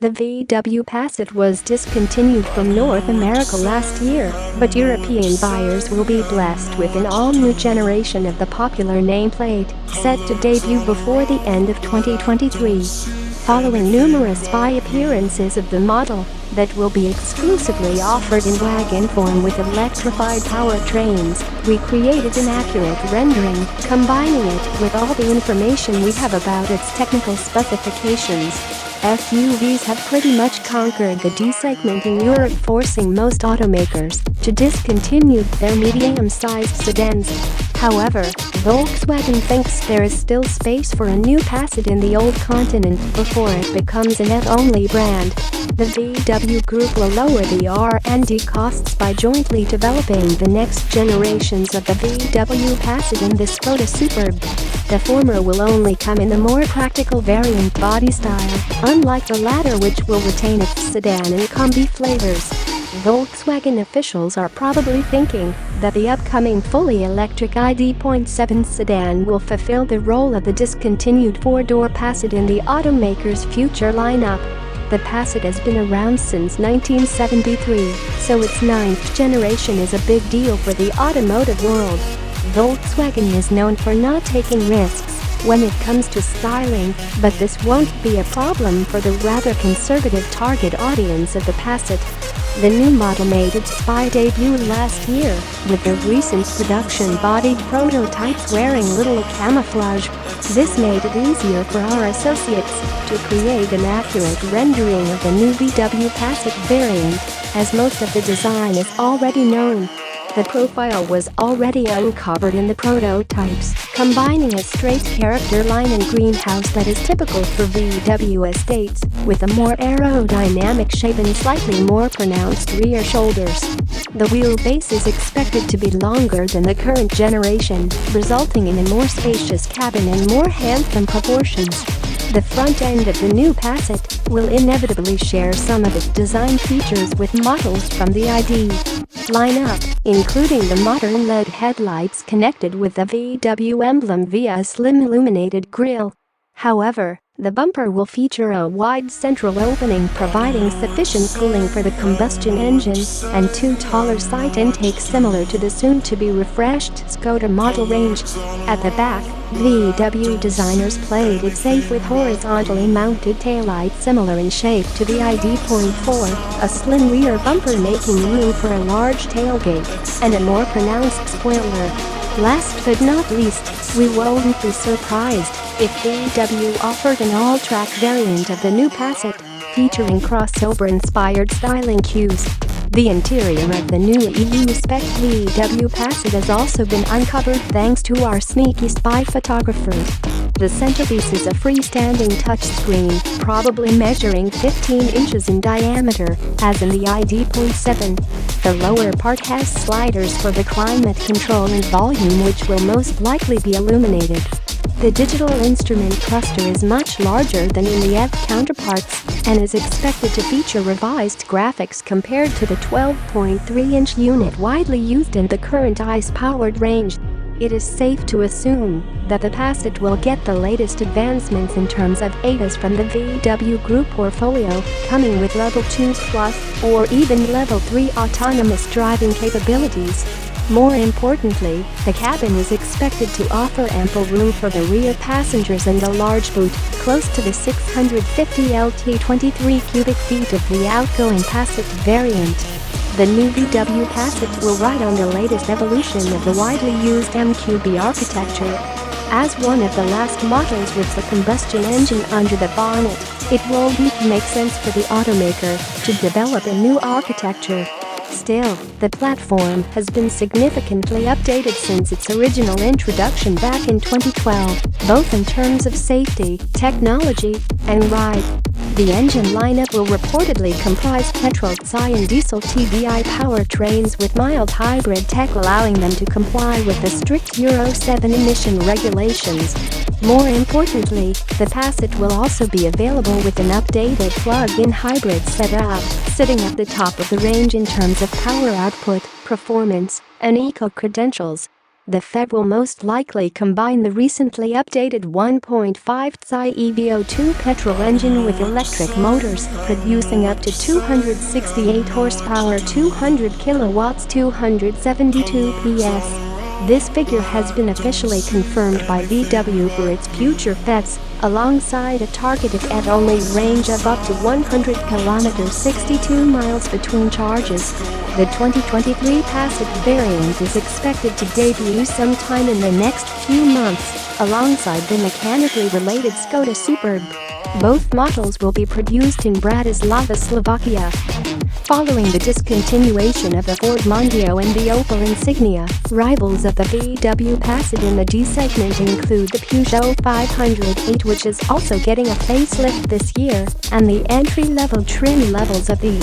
The VW Passat was discontinued from North America last year, but European buyers will be blessed with an all-new generation of the popular nameplate, set to debut before the end of 2023. Following numerous spy appearances of the model that will be exclusively offered in wagon form with electrified powertrains, we created an accurate rendering, combining it with all the information we have about its technical specifications. SUVs have pretty much conquered the D segment in Europe, forcing most automakers to discontinue their medium-sized sedans. However, Volkswagen thinks there is still space for a new Passat in the old continent before it becomes a net-only brand. The VW Group will lower the R&D costs by jointly developing the next generations of the VW Passat and the Skoda Superb. The former will only come in the more practical variant body style, unlike the latter, which will retain its sedan and combi flavors. Volkswagen officials are probably thinking that the upcoming fully electric ID.7 sedan will fulfill the role of the discontinued four-door Passat in the automaker's future lineup. The Passat has been around since 1973, so its ninth generation is a big deal for the automotive world. Volkswagen is known for not taking risks when it comes to styling, but this won't be a problem for the rather conservative target audience of the Passat. The new model made its spy debut last year, with the recent production-bodied prototypes wearing little camouflage. This made it easier for our associates to create an accurate rendering of the new VW Passat variant, as most of the design is already known. The profile was already uncovered in the prototypes, combining a straight character line and greenhouse that is typical for VW estates, with a more aerodynamic shape and slightly more pronounced rear shoulders. The wheelbase is expected to be longer than the current generation, resulting in a more spacious cabin and more handsome proportions. The front end of the new Passat will inevitably share some of its design features with models from the ID lineup, including the modern LED headlights connected with the VW emblem via a slim illuminated grille. However, the bumper will feature a wide central opening, providing sufficient cooling for the combustion engine, and two taller side intakes similar to the soon-to-be-refreshed Skoda model range. At the back, VW designers played it safe with horizontally mounted taillights similar in shape to the ID.4, a slim rear bumper making room for a large tailgate, and a more pronounced spoiler. Last but not least, we won't be surprised if VW offered an all-track variant of the new Passat, featuring crossover-inspired styling cues. The interior of the new EU-spec VW Passat has also been uncovered thanks to our sneaky spy photographers. The centerpiece is a freestanding touchscreen, probably measuring 15 inches in diameter, as in the ID.7. The lower part has sliders for the climate control and volume, which will most likely be illuminated. The digital instrument cluster is much larger than in the EV counterparts and is expected to feature revised graphics compared to the 12.3-inch unit widely used in the current ICE-powered range. It is safe to assume that the Passat will get the latest advancements in terms of ADAS from the VW Group portfolio, coming with Level 2 Plus or even Level 3 autonomous driving capabilities. More importantly, the cabin is expected to offer ample room for the rear passengers and a large boot, close to the 650 lt 23 cubic feet of the outgoing Passat variant. The new VW Passat will ride on the latest evolution of the widely used MQB architecture. As one of the last models with the combustion engine under the bonnet, it won't make sense for the automaker to develop a new architecture. Still, the platform has been significantly updated since its original introduction back in 2012, both in terms of safety, technology, and ride. The engine lineup will reportedly comprise petrol, and diesel TDI powertrains with mild hybrid tech, allowing them to comply with the strict Euro 7 emission regulations. More importantly, the Passat will also be available with an updated plug-in hybrid setup, sitting at the top of the range in terms of power output, performance, and eco-credentials. The Fed will most likely combine the recently updated 1.5 EVO2 petrol engine with electric motors, producing up to 268 horsepower, 200 kilowatts, 272 PS. This figure has been officially confirmed by VW for its future Feds, alongside a targeted at-only range of up to 100 kilometers, 62 miles between charges. The 2023 Passat variant is expected to debut sometime in the next few months, alongside the mechanically related Skoda Superb. Both models will be produced in Bratislava, Slovakia. Following the discontinuation of the Ford Mondeo and the Opel Insignia, rivals of the VW Passat in the G segment include the Peugeot 508, which is also getting a facelift this year, and the entry-level trim levels of the